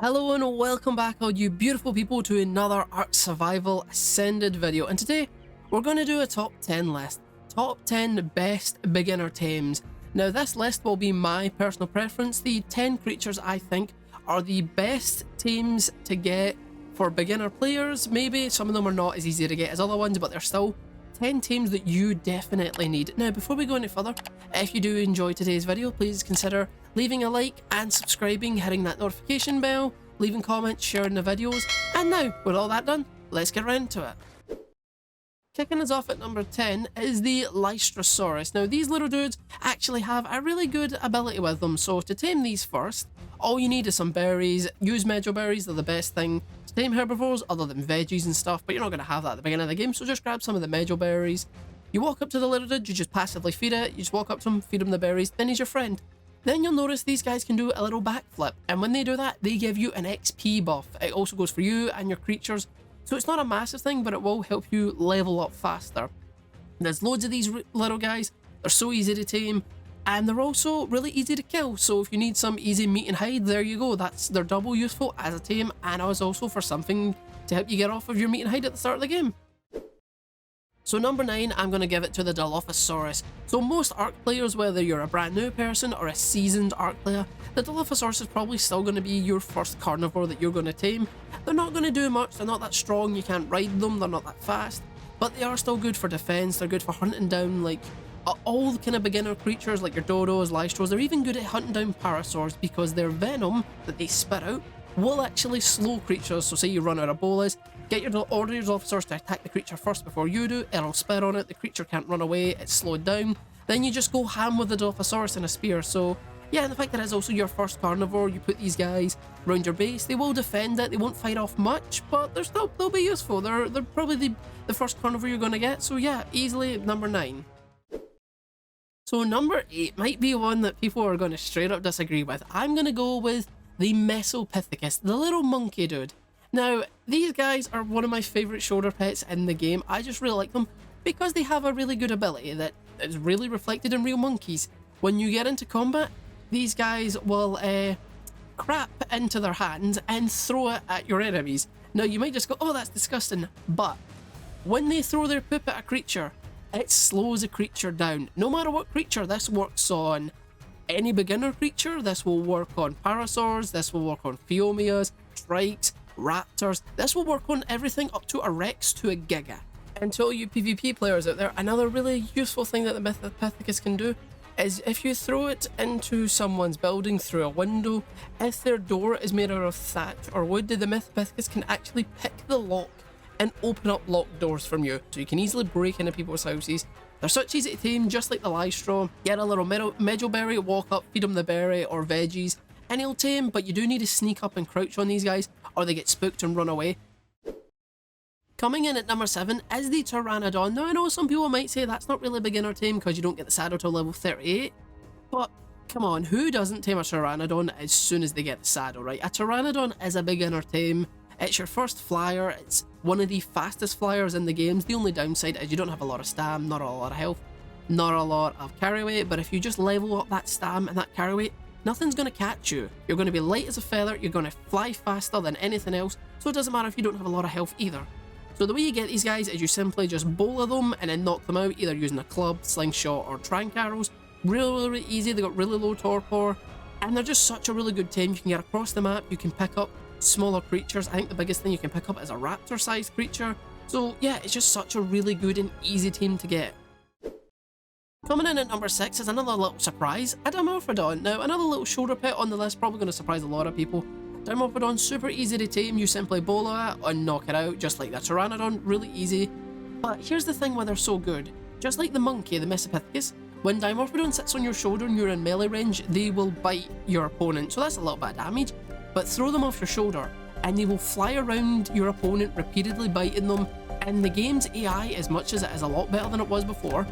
Hello and welcome back all you beautiful people to another Ark Survival Ascended video, and today we're going to do a top 10 list. Top 10 best beginner tames. Now this list will be my personal preference, the 10 creatures I think are the best tames to get for beginner players. Maybe some of them are not as easy to get as other ones, but they're still 10 tames that you definitely need. Now before we go any further, if you do enjoy today's video, please consider leaving a like and subscribing, hitting that notification bell, leaving comments, sharing the videos. And now, with all that done, let's get right into it. Kicking us off at number 10 is the Lystrosaurus. Now these little dudes actually have a really good ability with them, so to tame these first, all you need is some berries. Use medjool berries, they're the best thing to tame herbivores other than veggies and stuff, but you're not going to have that at the beginning of the game, so just grab some of the medjool berries. You walk up to the little dude, you just passively feed it, you just walk up to him, feed him the berries, then he's your friend. Then you'll notice these guys can do a little backflip, and when they do that, they give you an XP buff. It also goes for you and your creatures, so it's not a massive thing, but it will help you level up faster. There's loads of these little guys, they're so easy to tame, and they're also really easy to kill, so if you need some easy meat and hide, there you go. They're double useful as a tame, and as also for something to help you get off of your meat and hide at the start of the game. So number 9, I'm going to give it to the Dilophosaurus. So most Ark players, whether you're a brand new person or a seasoned Ark player, the Dilophosaurus is probably still going to be your first carnivore that you're going to tame. They're not going to do much, they're not that strong, you can't ride them, they're not that fast, but they are still good for defense. They're good for hunting down like all the kind of beginner creatures like your dodos, lystros. They're even good at hunting down parasaurs because their venom that they spit out will actually slow creatures. So say you run out of bolas, order your officers to attack the creature first before you do, it'll spit on it, the creature can't run away, it's slowed down, then you just go ham with the Dilophosaurus and a spear. So yeah, and the fact that it's also your first carnivore, you put these guys around your base, they will defend it, they won't fight off much, but they'll be useful. They're probably the first carnivore you're going to get, so yeah, easily number 9. So number 8 might be one that people are going to straight up disagree with. I'm going to go with the Mesopithecus, the little monkey dude. Now, these guys are one of my favourite shoulder pets in the game. I just really like them because they have a really good ability that is really reflected in real monkeys. When you get into combat, these guys will crap into their hands and throw it at your enemies. Now, you might just go, oh, that's disgusting, but when they throw their poop at a creature, it slows a creature down. No matter what creature, this works on any beginner creature, this will work on parasaurs, this will work on Phiomias, Trikes, Raptors, this will work on everything up to a Rex to a Giga. And to all you PvP players out there, another really useful thing that the Mesopithecus can do is if you throw it into someone's building through a window, if their door is made out of thatch or wood, the Mesopithecus can actually pick the lock and open up locked doors from you, so you can easily break into people's houses. They're such easy to tame, just like the Lystro. Get a little medjool berry, walk up, feed them the berry or veggies, and he'll tame, but you do need to sneak up and crouch on these guys, or they get spooked and run away. Coming in at number 7 is the Pteranodon. Now I know some people might say that's not really beginner tame because you don't get the saddle till level 38, but come on, who doesn't tame a Pteranodon as soon as they get the saddle, right? A Pteranodon is a beginner tame. It's your first flyer, it's one of the fastest flyers in the games. The only downside is you don't have a lot of stam, not a lot of health, not a lot of carry weight, but if you just level up that stam and that carry weight, nothing's going to catch you. You're going to be light as a feather, you're going to fly faster than anything else, so it doesn't matter if you don't have a lot of health either. So the way you get these guys is you simply just bola them and then knock them out, either using a club, slingshot, or trank arrows. Really easy, they got really low torpor, and they're just such a really good tame. You can get across the map, you can pick up smaller creatures. I think the biggest thing you can pick up is a raptor-sized creature. So yeah, it's just such a really good and easy team to get. Coming in at number 6 is another little surprise, a Dimorphodon. Now, another little shoulder pet on the list, probably going to surprise a lot of people. Dimorphodon, super easy to tame, you simply bola it and knock it out, just like the Pteranodon, really easy. But here's the thing why they're so good. Just like the monkey, the Mesopithecus, when Dimorphodon sits on your shoulder and you're in melee range, they will bite your opponent, so that's a little bit of damage. But throw them off your shoulder, and they will fly around your opponent, repeatedly biting them, and the game's AI, as much as it is a lot better than it was before,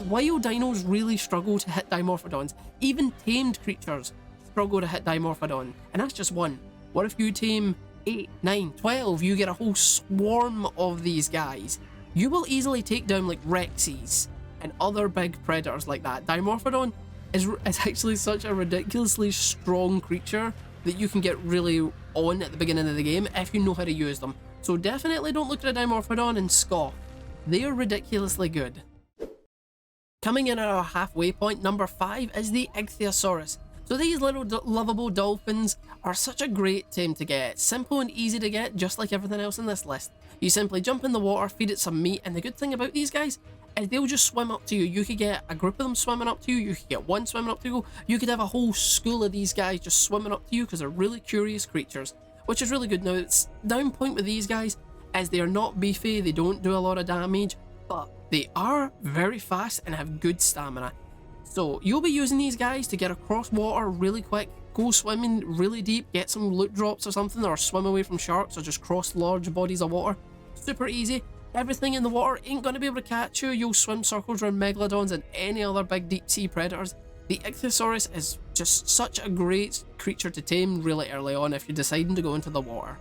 wild dinos really struggle to hit Dimorphodons. Even tamed creatures struggle to hit Dimorphodon, and that's just one. What if you tame 8, 9, 12, you get a whole swarm of these guys? You will easily take down like Rexes and other big predators like that. Dimorphodon is actually such a ridiculously strong creature that you can get really on at the beginning of the game if you know how to use them. So definitely don't look at a Dimorphodon and scoff. They are ridiculously good. Coming in at our halfway point, number 5 is the Ichthyosaurus. So these little lovable dolphins are such a great tame to get. Simple and easy to get, just like everything else in this list. You simply jump in the water, feed it some meat, and the good thing about these guys is they'll just swim up to you. You could get a group of them swimming up to you, you could get one swimming up to you, you could have a whole school of these guys just swimming up to you because they're really curious creatures, which is really good. Now, it's down point with these guys is they are not beefy, they don't do a lot of damage, but they are very fast and have good stamina. So you'll be using these guys to get across water really quick, go swimming really deep, get some loot drops or something, or swim away from sharks, or just cross large bodies of water. Super easy. Everything in the water ain't going to be able to catch you. You'll swim circles around megalodons and any other big deep sea predators. The Ichthyosaurus is just such a great creature to tame really early on if you're deciding to go into the water.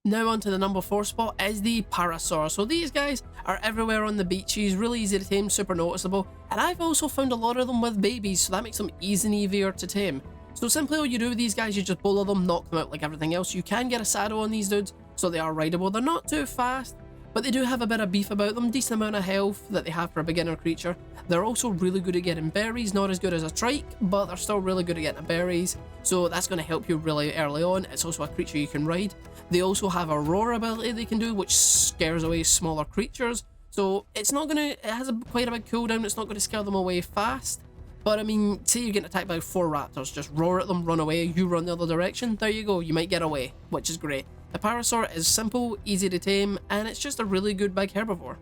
Now on to the number 4 spot is the Parasaur. So these guys are everywhere on the beaches, really easy to tame, super noticeable, and I've also found a lot of them with babies, so that makes them easy and easier to tame. So simply all you do with these guys, you just bolo them, knock them out like everything else. You can get a saddle on these dudes, so they are rideable. They're not too fast, but they do have a bit of beef about them, decent amount of health that they have for a beginner creature. They're also really good at getting berries, not as good as a trike, but they're still really good at getting berries, so that's going to help you really early on. It's also a creature you can ride. They also have a roar ability they can do, which scares away smaller creatures, so it's not going to, it has quite a big cooldown, it's not going to scare them away fast. But I mean, say you're getting attacked by 4 raptors, just roar at them, run away, you run the other direction, there you go, you might get away, which is great. The Parasaur is simple, easy to tame, and it's just a really good big herbivore.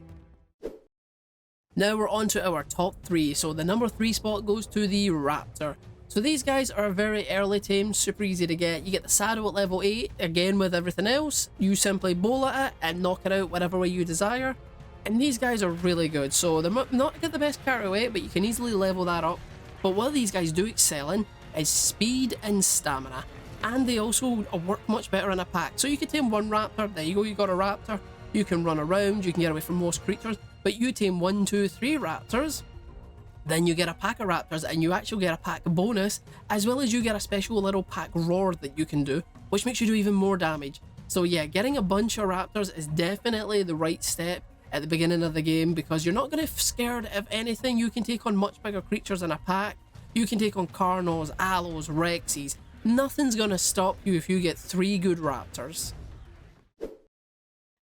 Now we're on to our top 3, so the number 3 spot goes to the Raptor. So these guys are very early tamed, super easy to get. You get the saddle at level 8, again with everything else, you simply bowl at it and knock it out whatever way you desire. And these guys are really good, so they're not get the best carry weight, but you can easily level that up. But what these guys do excel in is speed and stamina. And they also work much better in a pack. So you can tame one raptor, there you go, you got a raptor, you can run around, you can get away from most creatures, but you tame 1, 2, 3 raptors, then you get a pack of raptors and you actually get a pack bonus, as well as you get a special little pack roar that you can do, which makes you do even more damage. So yeah, getting a bunch of raptors is definitely the right step at the beginning of the game, because you're not going to be scared of anything. You can take on much bigger creatures in a pack, you can take on Carnos, Allos, Rexes. Nothing's gonna stop you if you get 3 good raptors.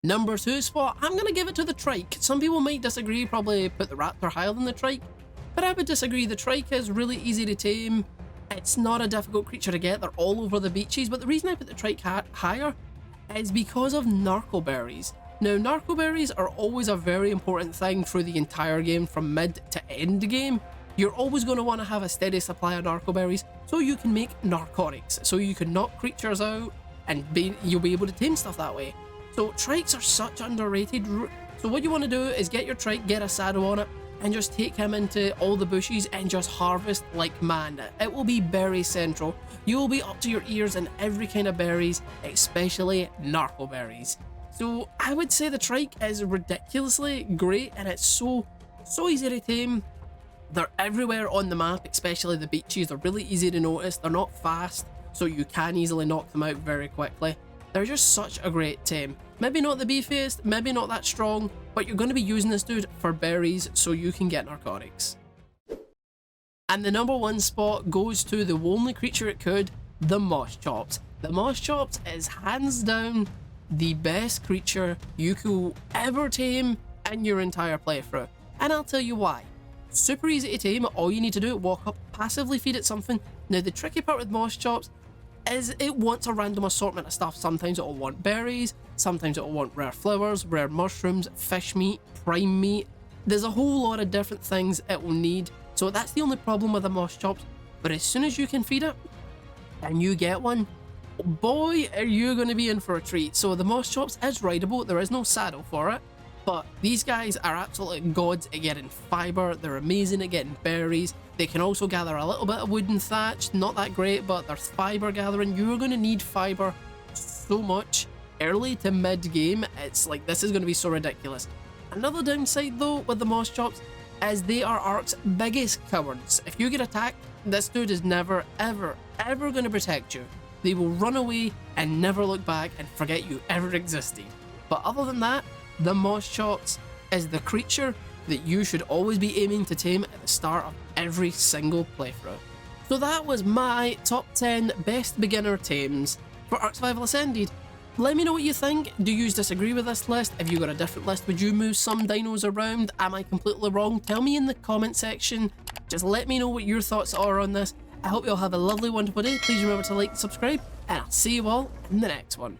Number 2 spot, I'm gonna give it to the trike. Some people might disagree, probably put the raptor higher than the trike, but I would disagree. The trike is really easy to tame. It's not a difficult creature to get. They're all over the beaches, but the reason I put the trike higher is because of narco berries. Now, narco berries are always a very important thing through the entire game from mid to end game. You're always going to want to have a steady supply of narco berries so you can make narcotics, so you can knock creatures out and you'll be able to tame stuff that way. So trikes are such underrated. So what you want to do is get your trike, get a saddle on it, and just take him into all the bushes and just harvest like man. It will be berry central. You will be up to your ears in every kind of berries, especially narco berries. So I would say the trike is ridiculously great, and it's so easy to tame. They're everywhere on the map, especially the beaches. They're really easy to notice. They're not fast, so you can easily knock them out very quickly. They're just such a great tame. Maybe not the beefiest, maybe not that strong, but you're going to be using this dude for berries so you can get narcotics. And the number 1 spot goes to the only creature it could, the Moschops. The Moschops is hands down the best creature you could ever tame in your entire playthrough. And I'll tell you why. Super easy to tame, all you need to do is walk up, passively feed it something. Now the tricky part with Moschops is it wants a random assortment of stuff. Sometimes it'll want berries, sometimes it'll want rare flowers, rare mushrooms, fish meat, prime meat. There's a whole lot of different things it will need, so that's the only problem with the Moschops. But as soon as you can feed it, and you get one, boy are you going to be in for a treat. So the Moschops is rideable, there is no saddle for it. But these guys are absolutely gods at getting fiber, they're amazing at getting berries, they can also gather a little bit of wood and thatch, not that great, but there's fiber gathering. You're going to need fiber so much early to mid game, it's like this is going to be so ridiculous. Another downside though with the Moschops is they are Ark's biggest cowards. If you get attacked, this dude is never, ever, ever going to protect you. They will run away and never look back and forget you ever existed. But other than that, the Moschops is the creature that you should always be aiming to tame at the start of every single playthrough. So that was my top 10 best beginner tames for Ark Survival Ascended. Let me know what you think. Do you disagree with this list? Have you got a different list? Would you move some dinos around? Am I completely wrong? Tell me in the comment section. Just let me know what your thoughts are on this. I hope you all have a lovely, wonderful day. Please remember to like and subscribe, and I'll see you all in the next one.